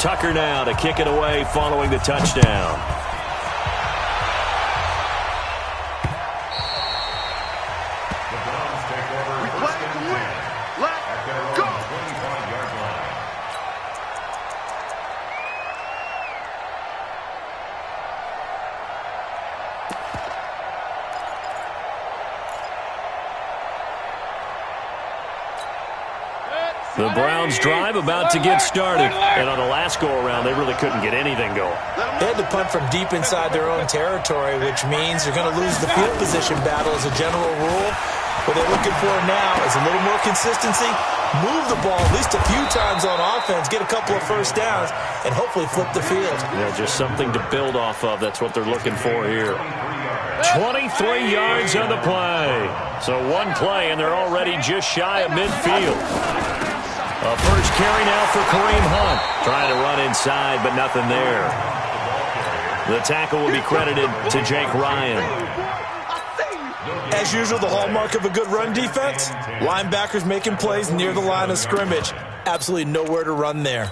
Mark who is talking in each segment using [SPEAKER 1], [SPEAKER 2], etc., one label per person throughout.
[SPEAKER 1] Tucker now to kick it away following the touchdown. The Browns drive about to get started. And on the last go-around, they really couldn't get anything going.
[SPEAKER 2] They had to punt from deep inside their own territory, which means they're going to lose the field position battle as a general rule. What they're looking for now is a little more consistency, move the ball at least a few times on offense, get a couple of first downs, and hopefully flip the field.
[SPEAKER 1] Yeah, just something to build off of. That's what they're looking for here. 23 yards on the play. So one play, and they're already just shy of midfield. A first carry now for Kareem Hunt. Trying to run inside, but nothing there. The tackle will be credited to Jake Ryan.
[SPEAKER 2] As usual, the hallmark of a good run defense, linebackers making plays near the line of scrimmage. Absolutely nowhere to run there.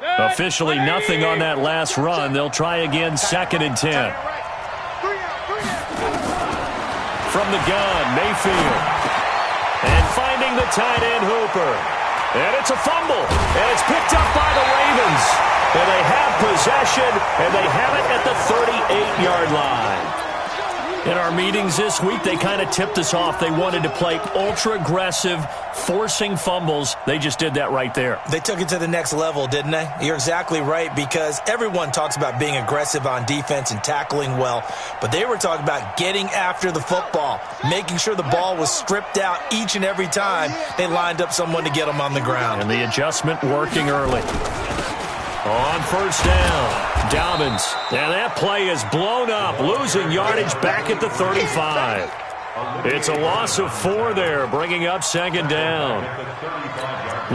[SPEAKER 1] Officially nothing on that last run. They'll try again, 2nd and 10. From the gun, Mayfield. And finding the tight end, Hooper. And it's a fumble, and it's picked up by the Ravens. And they have possession, and they have it at the 38-yard line. In our meetings this week, they kind of tipped us off. They wanted to play ultra-aggressive, forcing fumbles. They just did that right there.
[SPEAKER 2] They took it to the next level, didn't they? You're exactly right, because everyone talks about being aggressive on defense and tackling well, but they were talking about getting after the football, making sure the ball was stripped out each and every time they lined up someone to get them on the ground.
[SPEAKER 1] And the adjustment working early. On first down, Dobbins. And that play is blown up, losing yardage back at the 35. It's a loss of 4 there, bringing up 2nd down.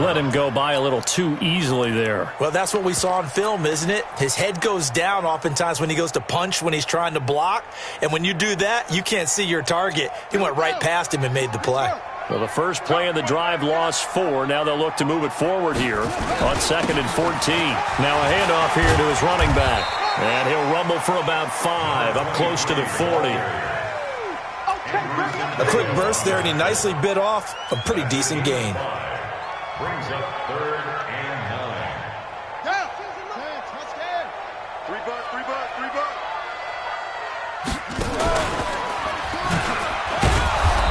[SPEAKER 1] Let him go by a little too easily there.
[SPEAKER 2] Well, that's what we saw on film, isn't it? His head goes down oftentimes when he goes to punch, when he's trying to block. And when you do that, you can't see your target. He went right past him and made the play.
[SPEAKER 1] Well, the first play of the drive lost 4. Now they'll look to move it forward here on 2nd and 14. Now a handoff here to his running back. And he'll rumble for about 5, up close to the 40.
[SPEAKER 2] A quick burst there, and he nicely bit off a pretty decent gain.
[SPEAKER 3] Brings up 3rd and 9.
[SPEAKER 4] Yeah. Touchdown. 3 buck.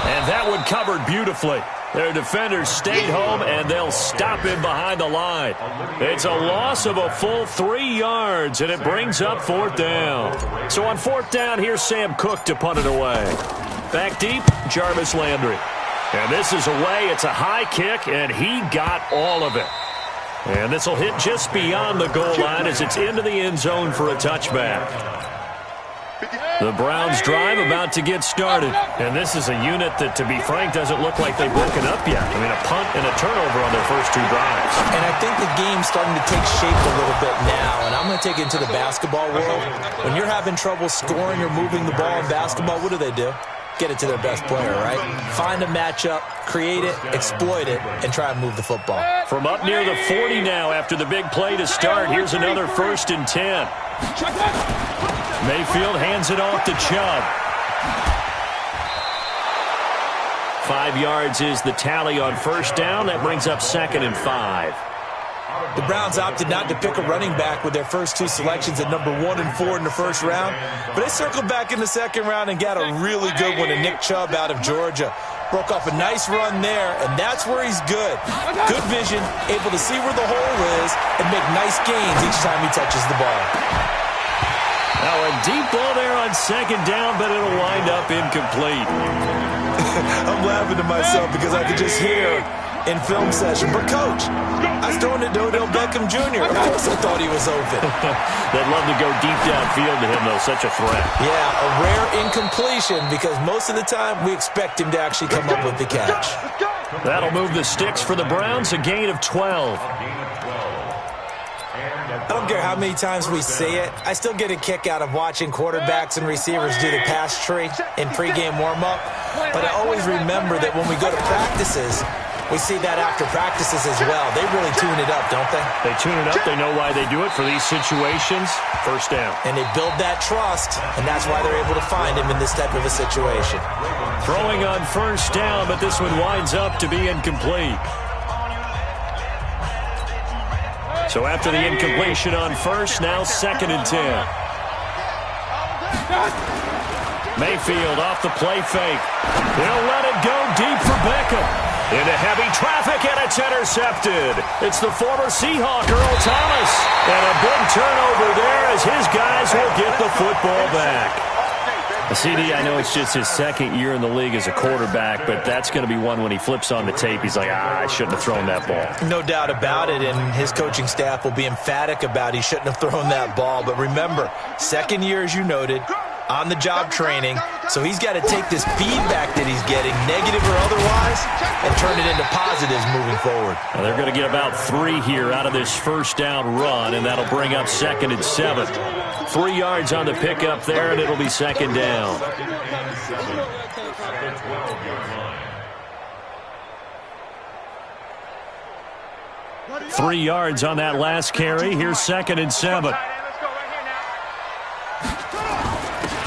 [SPEAKER 1] And that one covered beautifully. Their defenders stayed home, and they'll stop him behind the line. It's a loss of a full 3 yards, and it brings up 4th down. So on 4th down, here's Sam Cook to punt it away. Back deep, Jarvis Landry. And this is away. It's a high kick, and he got all of it. And this will hit just beyond the goal line as it's into the end zone for a touchback. The Browns drive about to get started. And this is a unit that, to be frank, doesn't look like they've broken up yet. I mean, a punt and a turnover on their first 2 drives.
[SPEAKER 2] And I think the game's starting to take shape a little bit now. And I'm going to take it into the basketball world. When you're having trouble scoring or moving the ball in basketball, what do? Get it to their best player, right? Find a matchup, create it, exploit it, and try and move the football.
[SPEAKER 1] From up near the 40 now after the big play to start, here's another 1st and 10. Mayfield hands it off to Chubb. 5 yards is the tally on first down. That brings up 2nd and 5.
[SPEAKER 2] The Browns opted not to pick a running back with their first 2 selections at number 1 and 4 in the first round, but they circled back in the 2nd round and got a really good one in Nick Chubb out of Georgia. Broke off a nice run there, and that's where he's good. Good vision, able to see where the hole is, and make nice gains each time he touches the ball.
[SPEAKER 1] Now a deep ball there on 2nd down, but it'll wind up incomplete.
[SPEAKER 2] I'm laughing to myself because I could just hear in film session, but Coach, I was throwing it to Odell Beckham Jr. Of course I thought he was open.
[SPEAKER 1] They'd love to go deep downfield to him, though. Such a threat.
[SPEAKER 2] Yeah, a rare incompletion because most of the time we expect him to actually come up with the catch.
[SPEAKER 1] That'll move the sticks for the Browns, a gain of 12.
[SPEAKER 2] I don't care how many times we say it, I still get a kick out of watching quarterbacks and receivers do the pass tree in pregame warm-up. But I always remember that when we go to practices, We see that after practices as well. They really tune it up, don't they?
[SPEAKER 1] They tune it up. They know why they do it for these situations. First down.
[SPEAKER 2] And they build that trust, and that's why they're able to find him in this type of a situation.
[SPEAKER 1] Throwing on first down, but this one winds up to be incomplete. So after the incompletion on first, now 2nd and 10. Mayfield off the play fake. He'll let it go deep for Beckham. Into heavy traffic, and it's intercepted. It's the former Seahawk, Earl Thomas. And a big turnover there as his guys will get the football back. CD, I know it's just his 2nd year in the league as a quarterback, but that's going to be one when he flips on the tape. He's like, I shouldn't have thrown that ball.
[SPEAKER 2] No doubt about it, and his coaching staff will be emphatic about he shouldn't have thrown that ball. But remember, 2nd year, as you noted, on-the-job training, so he's got to take this feedback that he's getting, negative or otherwise, and turn it into positives moving forward.
[SPEAKER 1] Now they're going to get about 3 here out of this first down run, and that'll bring up 2nd and 7. 3 yards on the pickup there, and it'll be 2nd down. 3 yards on that last carry. Here's 2nd and 7.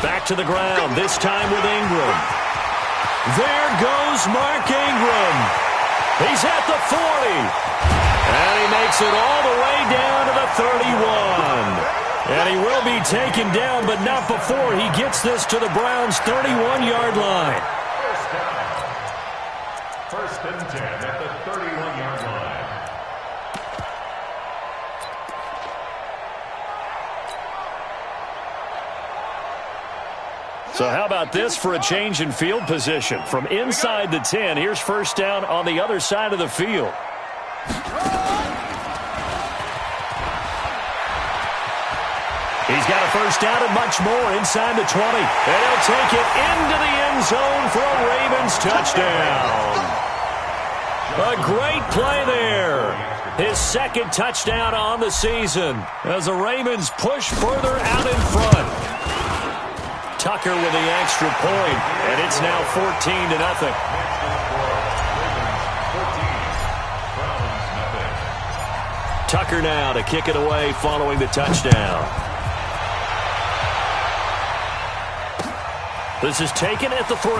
[SPEAKER 1] Back to the ground, this time with Ingram. There goes Mark Ingram. He's at the 40. And he makes it all the way down to the 31. And he will be taken down, but not before he gets this to the Browns' 31-yard line.
[SPEAKER 3] First and 10 at the 31-yard line.
[SPEAKER 1] So how about this for a change in field position? From inside the 10, here's first down on the other side of the field. He's got a first down and much more inside the 20. And he'll take it into the end zone for a Ravens touchdown. A great play there. His 2nd touchdown on the season as the Ravens push further out in front. Tucker with the extra point, and it's now 14-0. Tucker now to kick it away following the touchdown. This is taken at the 3.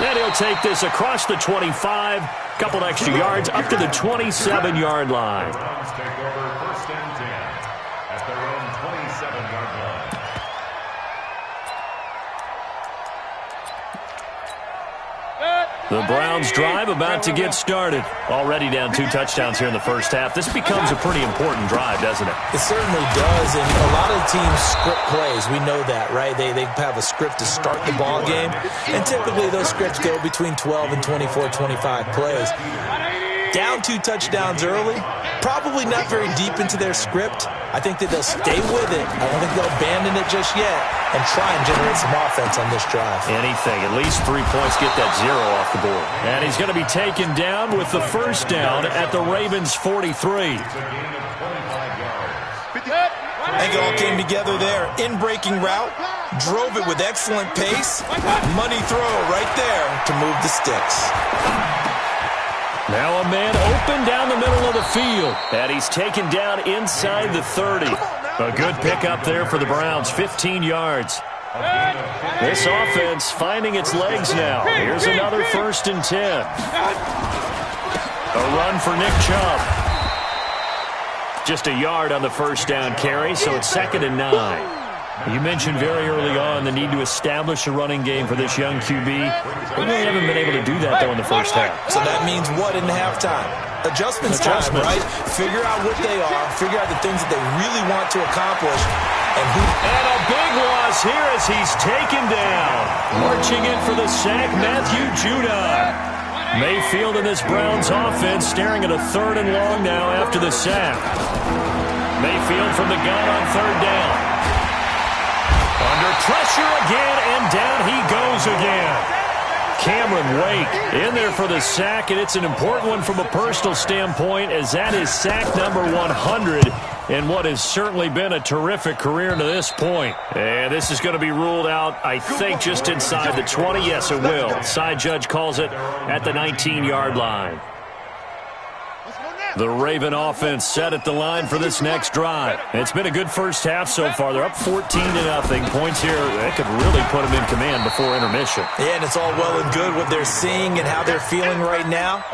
[SPEAKER 1] And he'll take this across the 25, couple extra yards up to the 27-yard line.
[SPEAKER 3] Browns take over first and 10 at their own 27-yard line.
[SPEAKER 1] The Browns drive about to get started. Already down 2 touchdowns here in the first half. This becomes a pretty important drive, doesn't it?
[SPEAKER 2] It certainly does, and a lot of teams script plays. We know that, right? They have a script to start the ball game, and typically those scripts go between 12 and 24, 25 plays. Down 2 touchdowns early, probably not very deep into their script. I think that they'll stay with it. I don't think they'll abandon it just yet and try and generate some offense on this drive.
[SPEAKER 1] Anything. At least 3 points, get that 0 off the board. And he's going to be taken down with the first down at the Ravens' 43.
[SPEAKER 2] I think it all came together there. In-breaking route, drove it with excellent pace. Money throw right there to move the sticks.
[SPEAKER 1] Now a man open down the middle of the field. And he's taken down inside the 30. A good pickup there for the Browns, 15 yards. This offense finding its legs now. Here's another first and 10. A run for Nick Chubb. Just a yard on the first down carry, so it's 2nd and 9. You mentioned very early on the need to establish a running game for this young QB. They really haven't been able to do that, though, in the first half.
[SPEAKER 2] So that means what in halftime? Adjustments time, right? Figure out what they are, figure out the things that they really want to accomplish, and who.
[SPEAKER 1] And a big loss here as he's taken down. Marching in for the sack, Matthew Judon. Mayfield in this Browns offense staring at a 3rd and long now after the sack. Mayfield from the gun on 3rd down. Under pressure again, and down he goes again. Cameron Wake in there for the sack, and it's an important one from a personal standpoint, as that is sack number 100 in what has certainly been a terrific career to this point. And this is going to be ruled out, I think, just inside the 20. Yes, it will. Side judge calls it at the 19-yard line. The Raven offense set at the line for this next drive. It's been a good first half so far. They're up 14-0. Points here, that could really put them in command before intermission.
[SPEAKER 2] Yeah, and it's all well and good what they're seeing and how they're feeling right now.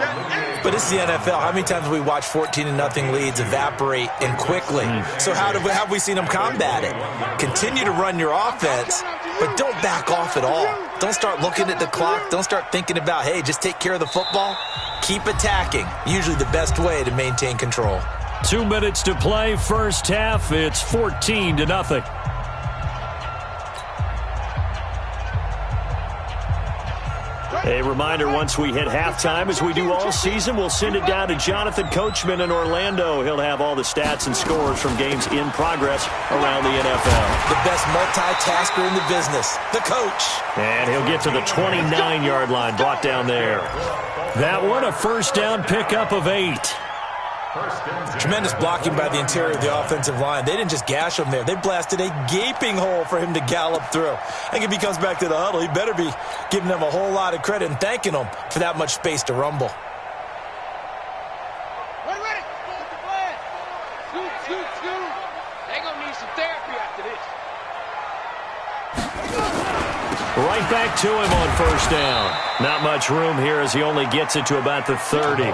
[SPEAKER 2] But it's the NFL. How many times have we watched 14-0 leads evaporate and quickly? So how have we seen them combat it? Continue to run your offense, but don't back off at all. Don't start looking at the clock. Don't start thinking about, hey, just take care of the football. Keep attacking. Usually the best way to maintain control.
[SPEAKER 1] 2 minutes to play, first half. It's 14-0. A reminder, once we hit halftime, as we do all season, we'll send it down to Jonathan Coachman in Orlando. He'll have all the stats and scores from games in progress around the NFL.
[SPEAKER 2] The best multitasker in the business, the coach.
[SPEAKER 1] And he'll get to the 29-yard line, brought down there. That one, a first down pickup of 8.
[SPEAKER 2] Tremendous blocking by the interior of the offensive line. They didn't just gash him there. They blasted a gaping hole for him to gallop through. I think if he comes back to the huddle, he better be giving them a whole lot of credit and thanking them for that much space to rumble.
[SPEAKER 4] Ready. Shoot. They're going to need some therapy after this.
[SPEAKER 1] Right back to him on first down. Not much room here as he only gets it to about the 30.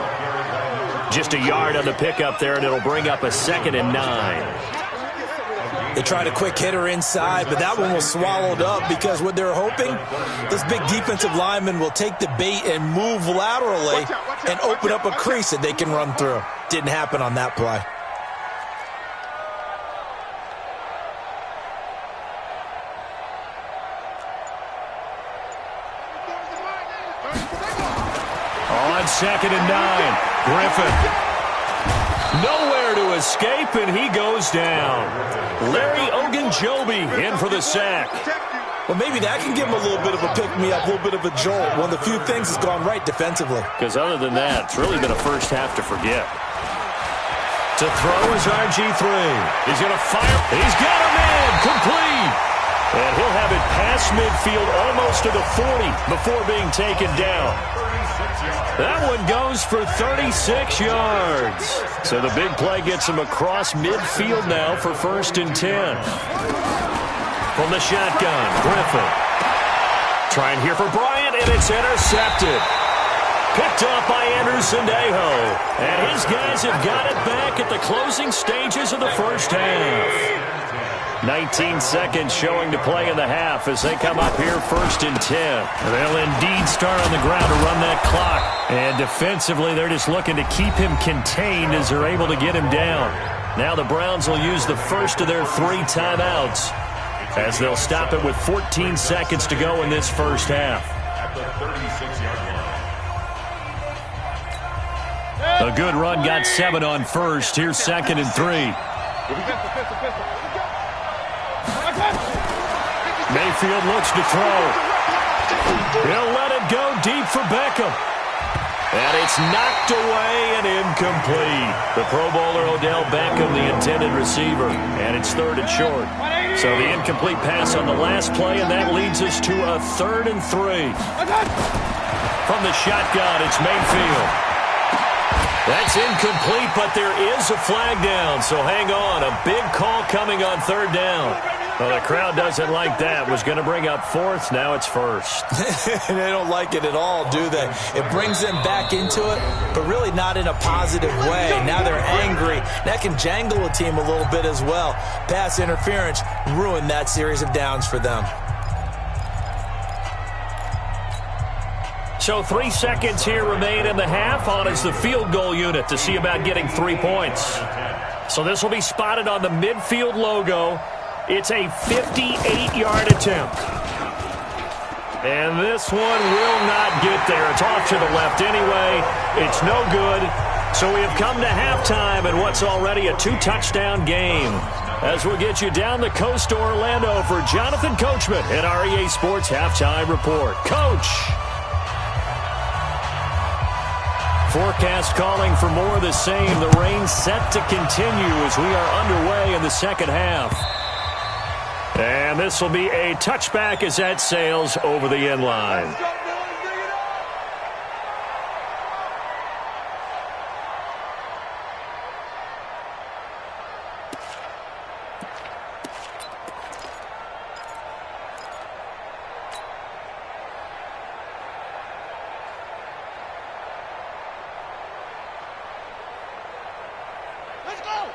[SPEAKER 1] Just a yard on the pickup there, and it'll bring up a 2nd and 9.
[SPEAKER 2] They tried a quick hitter inside, but that one was swallowed up because what they're hoping, this big defensive lineman will take the bait and move laterally and open up a crease that they can run through. Didn't happen on that play.
[SPEAKER 1] On 2nd and 9. Griffin. Nowhere to escape, and he goes down. Larry Ogunjobi in for the sack.
[SPEAKER 2] Well, maybe that can give him a little bit of a pick-me-up, a little bit of a jolt. One of the few things that's gone right defensively.
[SPEAKER 1] Because other than that, it's really been a first half to forget. To throw is RG3. He's going to fire. He's got him in. Complete. And he'll have it past midfield almost to the 40 before being taken down. That one goes for 36 yards. So the big play gets him across midfield now for 1st and 10. From the shotgun, Griffin. Trying here for Bryant, and it's intercepted. Picked up by Anderson-Dejo. And his guys have got it back at the closing stages of the first half. 19 seconds showing to play in the half as they come up here 1st and 10. They'll indeed start on the ground to run that clock. And defensively, they're just looking to keep him contained as they're able to get him down. Now the Browns will use the first of their 3 timeouts as they'll stop it with 14 seconds to go in this first half.
[SPEAKER 3] At the 36-yard line.
[SPEAKER 1] A good run got 7 on first. Here's 2nd and 3. Mayfield looks to throw. He'll let it go deep for Beckham. And it's knocked away and incomplete. The Pro Bowler Odell Beckham, the intended receiver. And it's 3rd and short. So the incomplete pass on the last play, and that leads us to a 3rd and 3. From the shotgun, it's Mayfield. That's incomplete, but there is a flag down. So hang on. A big call coming on 3rd down. Well, the crowd doesn't like that. Was going to bring up 4th. Now it's 1st.
[SPEAKER 2] They don't like it at all, do they? It brings them back into it, but really not in a positive way. Now they're angry. That can jangle a team a little bit as well. Pass interference ruined that series of downs for them.
[SPEAKER 1] So 3 seconds here remain in the half. On is the field goal unit to see about getting 3 points. So this will be spotted on the midfield logo. It's a 58-yard attempt. And this one will not get there. It's off to the left anyway. It's no good. So we have come to halftime in what's already a 2-touchdown game. As we'll get you down the coast to Orlando for Jonathan Coachman in our EA Sports Halftime Report. Coach. Forecast calling for more of the same. The rain set to continue as we are underway in the second half. And this will be a touchback as that sails over the end line.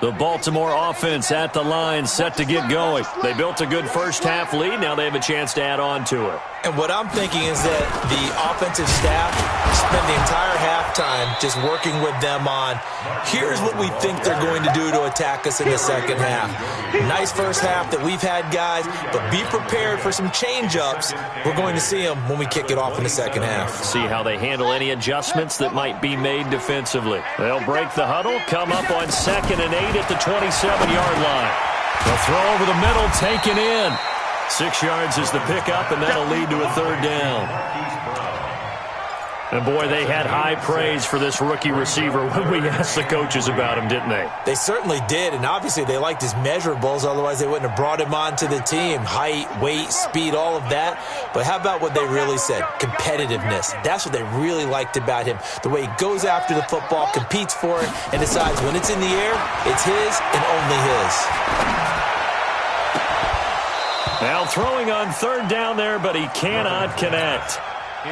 [SPEAKER 1] The Baltimore offense at the line, set to get going. They built a good first-half lead. Now they have a chance to add on to it.
[SPEAKER 2] And what I'm thinking is that the offensive staff spent the entire halftime just working with them on, here's what we think they're going to do to attack us in the second half. Nice first half that we've had, guys, but be prepared for some change-ups. We're going to see them when we kick it off in the second half.
[SPEAKER 1] See how they handle any adjustments that might be made defensively. They'll break the huddle, come up on 2nd and 8 at the 27-yard line. They'll throw over the middle, taken in. 6 yards is the pickup, and that'll lead to a 3rd down. And, boy, they had high praise for this rookie receiver when we asked the coaches about him, didn't they?
[SPEAKER 2] They certainly did, and obviously they liked his measurables. Otherwise, they wouldn't have brought him onto the team. Height, weight, speed, all of that. But how about what they really said? Competitiveness. That's what they really liked about him. The way he goes after the football, competes for it, and decides when it's in the air, it's his and only his.
[SPEAKER 1] Now throwing on 3rd down there, but he cannot connect.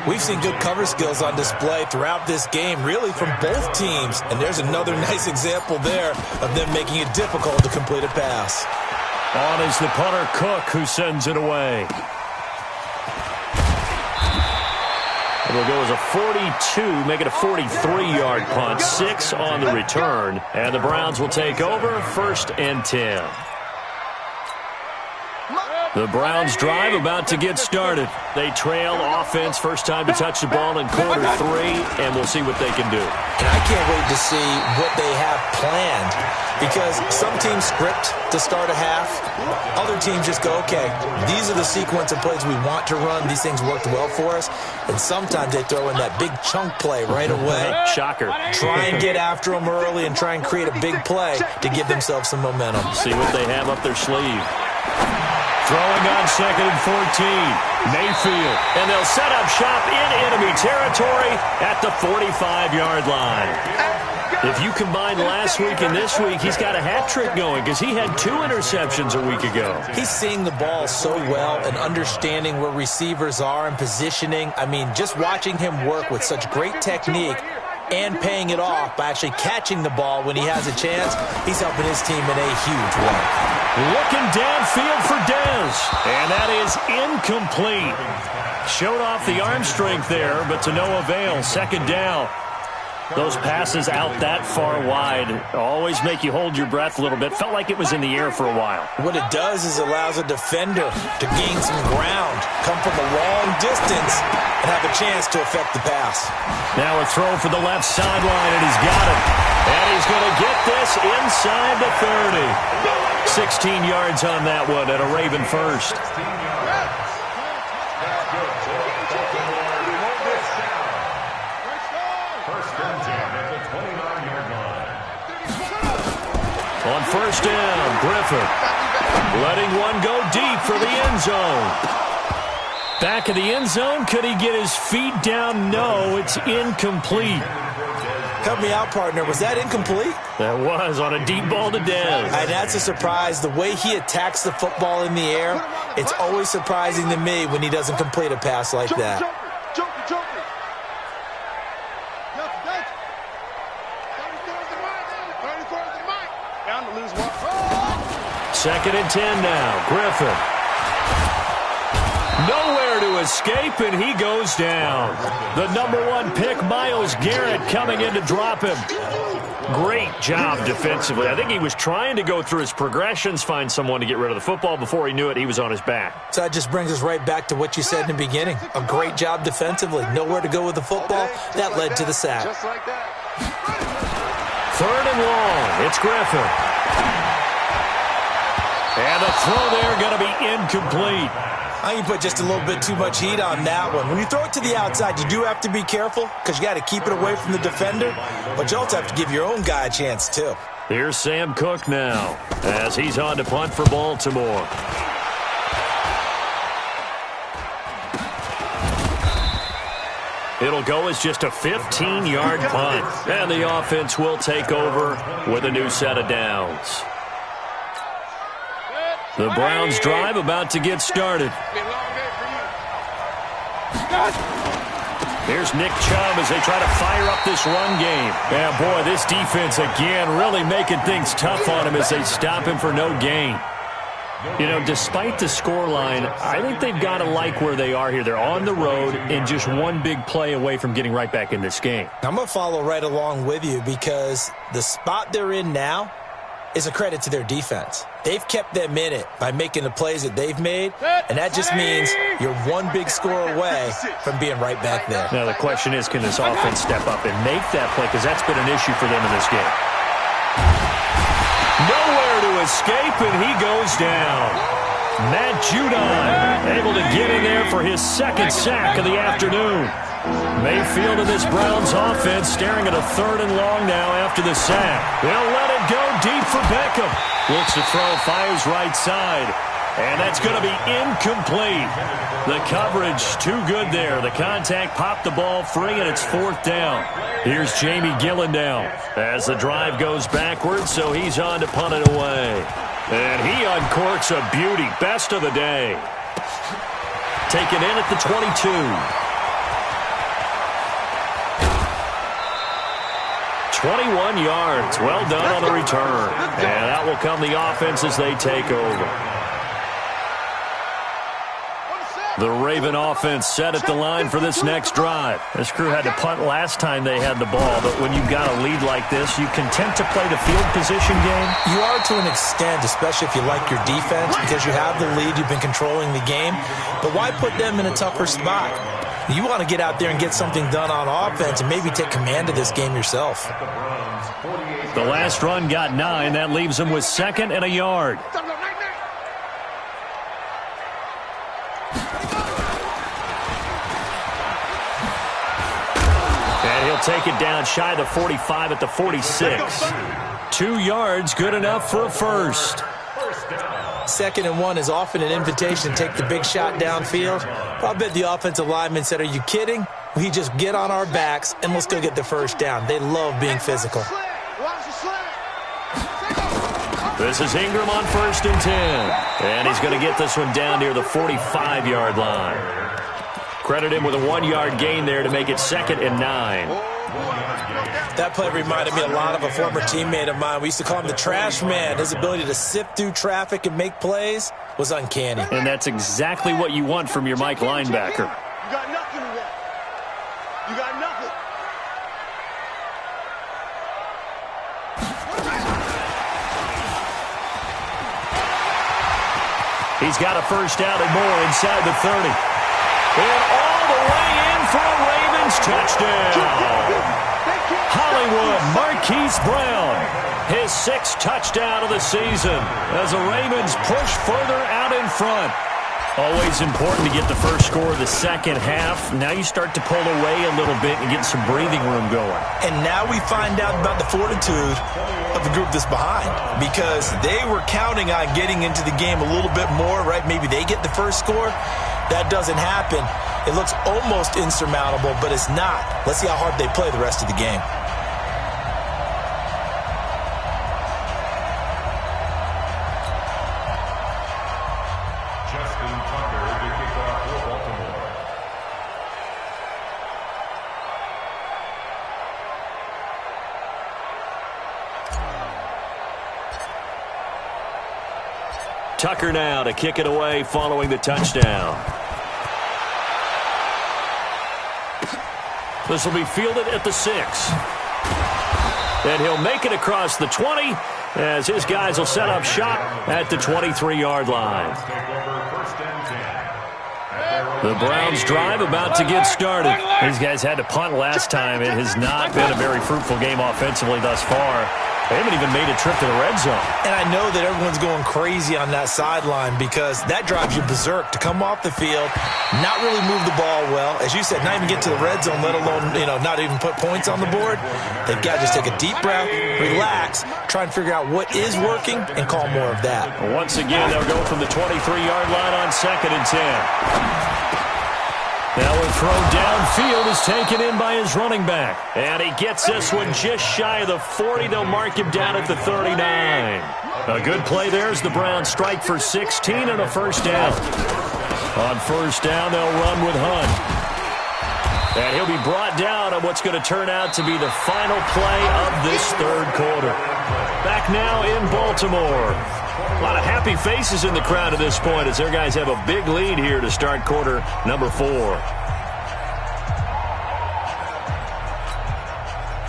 [SPEAKER 2] We've seen good cover skills on display throughout this game, really from both teams. And there's another nice example there of them making it difficult to complete a pass.
[SPEAKER 1] On is the punter, Cook, who sends it away. It'll go as a 42, make it a 43-yard punt, 6 on the return. And the Browns will take over, 1st and 10. The Browns drive about to get started. They trail offense, first time to touch the ball in quarter 3, and we'll see what they can do.
[SPEAKER 2] And I can't wait to see what they have planned, because some teams script to start a half. Other teams just go, okay, these are the sequence of plays we want to run. These things worked well for us. And sometimes they throw in that big chunk play right away.
[SPEAKER 1] Shocker.
[SPEAKER 2] Try and get after them early and try and create a big play to give themselves some momentum.
[SPEAKER 1] See what they have up their sleeve. Throwing on 2nd and 14. Mayfield. And they'll set up shop in enemy territory at the 45-yard line. If you combine last week and this week, he's got a hat trick going because he had 2 interceptions a week ago.
[SPEAKER 2] He's seeing the ball so well and understanding where receivers are and positioning. I mean, just watching him work with such great technique and paying it off by actually catching the ball when he has a chance, he's helping his team in a huge way.
[SPEAKER 1] Looking downfield for Dez, and that is incomplete. Showed off the arm strength there, but to no avail. 2nd down. Those passes out that far wide always make you hold your breath a little bit. Felt like it was in the air for a while.
[SPEAKER 2] What it does is allows a defender to gain some ground, come from a long distance, and have a chance to affect the pass.
[SPEAKER 1] Now a throw for the left sideline, and he's got it. And he's going to get this inside the 30. 16 yards on that one and a Raven first. On 1st down, Griffin letting one go deep for the end zone. Back of the end zone, could he get his feet down? No, it's incomplete.
[SPEAKER 2] Help me out, partner. Was that incomplete?
[SPEAKER 1] That was on a deep ball to Dez.
[SPEAKER 2] And that's a surprise. The way he attacks the football in the air, it's always surprising to me when he doesn't complete a pass like that.
[SPEAKER 1] Second and 10 now. Griffin. Nowhere to escape, and he goes down. The #1 pick, Myles Garrett, coming in to drop him. Great job defensively. I think he was trying to go through his progressions, find someone to get rid of the football. Before he knew it, he was on his back.
[SPEAKER 2] So that just brings us right back to what you said in the beginning. A great job defensively. Nowhere to go with the football. That led to the sack.
[SPEAKER 4] Just like that.
[SPEAKER 1] 3rd and long. It's Griffin. And the throw there going to be incomplete.
[SPEAKER 2] I think you put just a little bit too much heat on that one. When you throw it to the outside, you do have to be careful because you got to keep it away from the defender, but you also have to give your own guy a chance too.
[SPEAKER 1] Here's Sam Cook now as he's on to punt for Baltimore. It'll go as just a 15-yard punt, and the offense will take over with a new set of downs. The Browns drive about to get started. Here's Nick Chubb as they try to fire up this run game. Yeah, boy, this defense again really making things tough on him as they stop him for no gain. You know, despite the scoreline, I think they've got to like where they are here. They're on the road and just one big play away from getting right back in this game.
[SPEAKER 2] I'm going to follow right along with you because the spot they're in now is a credit to their defense. They've kept them in it by making the plays that they've made, and that just means you're one big score away from being right back there.
[SPEAKER 1] Now, the question is, can this offense step up and make that play? Because that's been an issue for them in this game. Nowhere to escape, and he goes down. Matt Judon able to get in there for his second sack of the afternoon. Mayfield and this Browns offense staring at a 3rd and long now after the sack. They'll let it go deep for Beckham. Looks to throw, fires right side. And that's going to be incomplete. The coverage too good there. The contact popped the ball free, and it's 4th down. Here's Jamie Gillen now as the drive goes backwards, so he's on to punt it away. And he uncorks a beauty. Best of the day. Taken in at the 22. 21 yards. Well done on the return. And that will come the offense as they take over. The Raven offense set at the line for this next drive. This crew had to punt last time they had the ball, but when you've got a lead like this, you content to play the field position game?
[SPEAKER 2] You are to an extent, especially if you like your defense, because you have the lead, you've been controlling the game. But why put them in a tougher spot? You want to get out there and get something done on offense and maybe take command of this game yourself.
[SPEAKER 1] The last run got 9. That leaves them with 2nd and a yard. And he'll take it down shy of the 45 at the 46. 2 yards, good enough for a first.
[SPEAKER 2] 2nd and 1 is often an invitation to take the big shot downfield. I bet the offensive lineman said, are you kidding? We just get on our backs and let's go get the first down. They love being physical.
[SPEAKER 1] This is Ingram on 1st and 10. And he's going to get this one down near the 45-yard line. Credit him with a 1-yard gain there to make it 2nd and 9.
[SPEAKER 2] That play reminded me a lot of a former teammate of mine. We used to call him the trash man. His ability to sift through traffic and make plays was uncanny.
[SPEAKER 1] And that's exactly what you want from your Mike linebacker.
[SPEAKER 4] You got nothing in that. You got nothing.
[SPEAKER 1] He's got a first down and more inside the 30. And all the way in for a Ravens touchdown. Hollywood Marquise Brown, his 6th touchdown of the season as the Ravens push further out in front. Always important to get the first score of the second half. Now you start to pull away a little bit and get some breathing room going.
[SPEAKER 2] And now we find out about the fortitude of the group that's behind, because they were counting on getting into the game a little bit more, right? Maybe they get the first score. That doesn't happen. It looks almost insurmountable, but it's not. Let's see how hard they play the rest of the game.
[SPEAKER 1] Tucker now to kick it away following the touchdown. This will be fielded at the 6. And he'll make it across the 20 as his guys will set up shop at the 23-yard line. The Browns drive about to get started. These guys had to punt last time. It has not been a very fruitful game offensively thus far. They haven't even made a trip to the red zone.
[SPEAKER 2] And I know that everyone's going crazy on that sideline because that drives you berserk to come off the field, not really move the ball well. As you said, not even get to the red zone, let alone, not even put points on the board. They've got to just take a deep breath, relax, try and figure out what is working, and call more of that.
[SPEAKER 1] Once again, they'll go from the 23-yard line on 2nd and 10. Now a throw downfield is taken in by his running back. And he gets this one just shy of the 40. They'll mark him down at the 39. A good play there as the Browns strike for 16 and a first down. On first down, they'll run with Hunt. And he'll be brought down on what's going to turn out to be the final play of this third quarter. Back now in Baltimore. A lot of happy faces in the crowd at this point as their guys have a big lead here to start quarter number 4.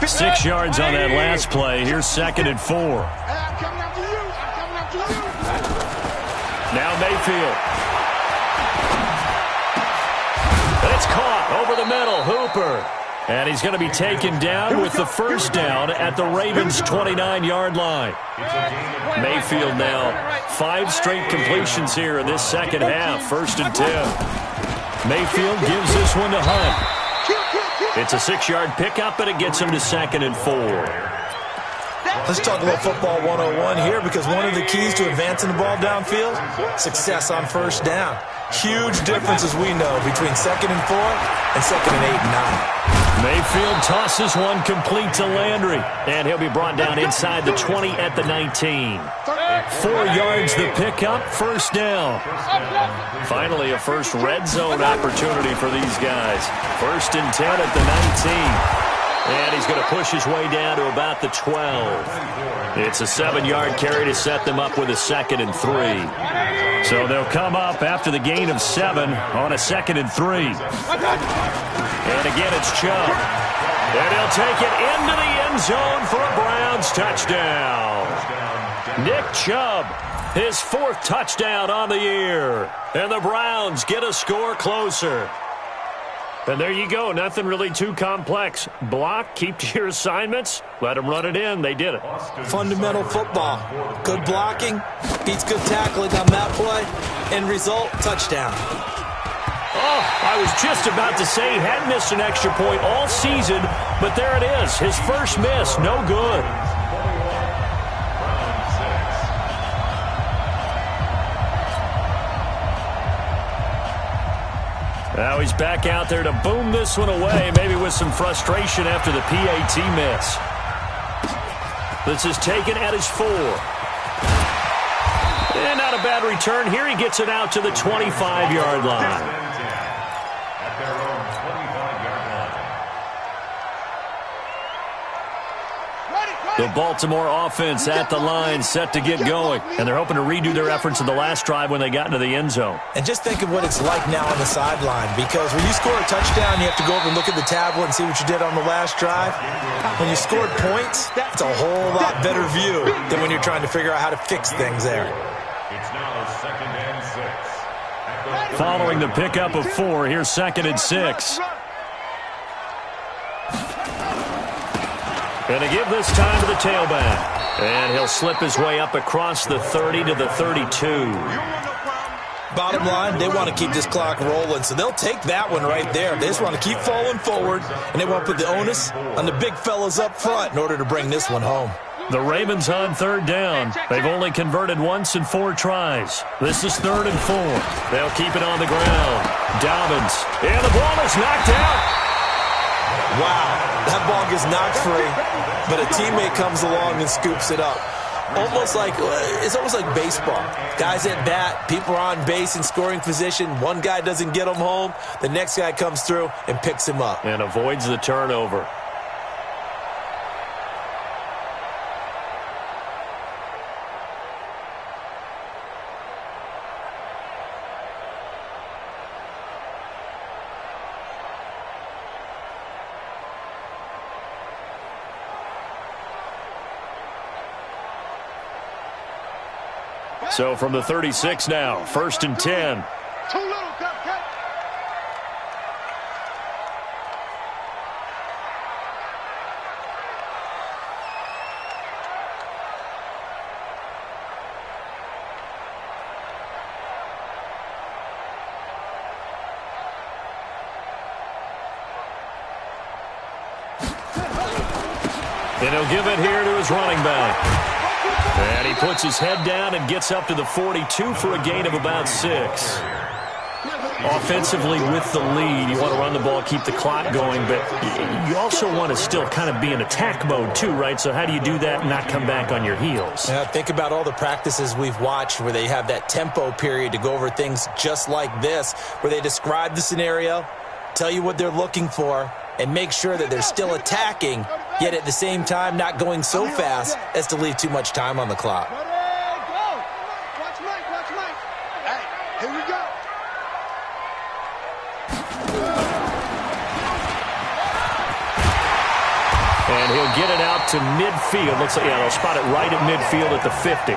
[SPEAKER 1] 6 yards on that last play. Here's 2nd and 4. Now Mayfield. And it's caught over the middle. Hooper. And he's going to be taken down with the first down at the Ravens' 29-yard line. Mayfield now 5 straight completions here in this second half. 1st and 10. Mayfield gives this one to Hunt. It's a 6-yard pickup, and it gets him to 2nd and 4.
[SPEAKER 2] Let's talk about football 101 here because one of the keys to advancing the ball downfield, success on first down. Huge difference, as we know, between 2nd and 4 and 2nd and 8 and 9.
[SPEAKER 1] Mayfield tosses one complete to Landry, and he'll be brought down inside the 20 at the 19. 4 yards the pickup, first down. Finally, a first red zone opportunity for these guys. 1st and 10 at the 19. And he's going to push his way down to about the 12. It's a 7-yard carry to set them up with a 2nd and 3. So they'll come up after the gain of 7 on a 2nd and 3. And again, it's Chubb. And he'll take it into the end zone for a Browns touchdown. Nick Chubb, his 4th touchdown on the year. And the Browns get a score closer. And there you go. Nothing really too complex. Block, keep to your assignments, let them run it in. They did it.
[SPEAKER 2] Fundamental football. Good blocking, beats good tackling on that play. End result, touchdown.
[SPEAKER 1] Oh, I was just about to say he hadn't missed an extra point all season, but there it is. His first miss, no good. Now he's back out there to boom this one away, maybe with some frustration after the PAT miss. This is taken at his 4. And not a bad return. Here he gets it out to the 25-yard line. The Baltimore offense at the line, set to get going. And they're hoping to redo their efforts in the last drive when they got into the end zone.
[SPEAKER 2] And just think of what it's like now on the sideline, because when you score a touchdown, you have to go over and look at the tablet and see what you did on the last drive. When you scored points, it's a whole lot better view than when you're trying to figure out how to fix things there.
[SPEAKER 3] It's now 2nd and 6.
[SPEAKER 1] Following the pickup of 4, here's 2nd and 6. Going to give this time to the tailback. And he'll slip his way up across the 30 to the 32.
[SPEAKER 2] Bottom line, they want to keep this clock rolling, so they'll take that one right there. They just want to keep falling forward, and they want to put the onus on the big fellas up front in order to bring this one home.
[SPEAKER 1] The Ravens on 3rd down. They've only converted once in 4 tries. This is 3rd and 4. They'll keep it on the ground. Dobbins. And the ball is knocked out.
[SPEAKER 2] Wow, that ball gets knocked free, but a teammate comes along and scoops it up. It's almost like baseball. Guys at bat, people are on base in scoring position. One guy doesn't get him home. The next guy comes through and picks him up.
[SPEAKER 1] And avoids the turnover. So from the 36 now, 1st and 10.
[SPEAKER 4] Too little, Cupcake.
[SPEAKER 1] And he'll give it here to his running back. And he puts his head down and gets up to the 42 for a gain of about 6. Offensively with the lead, you want to run the ball, keep the clock going, but you also want to still kind of be in attack mode too, right? So how do you do that and not come back on your heels?
[SPEAKER 2] Yeah, think about all the practices we've watched where they have that tempo period to go over things just like this, where they describe the scenario, tell you what they're looking for, and make sure that they're still attacking, yet at the same time not going so fast as to leave too much time on the clock.
[SPEAKER 4] Watch Mike. Hey, here we go.
[SPEAKER 1] And he'll get it out to midfield. Looks like, yeah, they'll spot it right at midfield at the 50.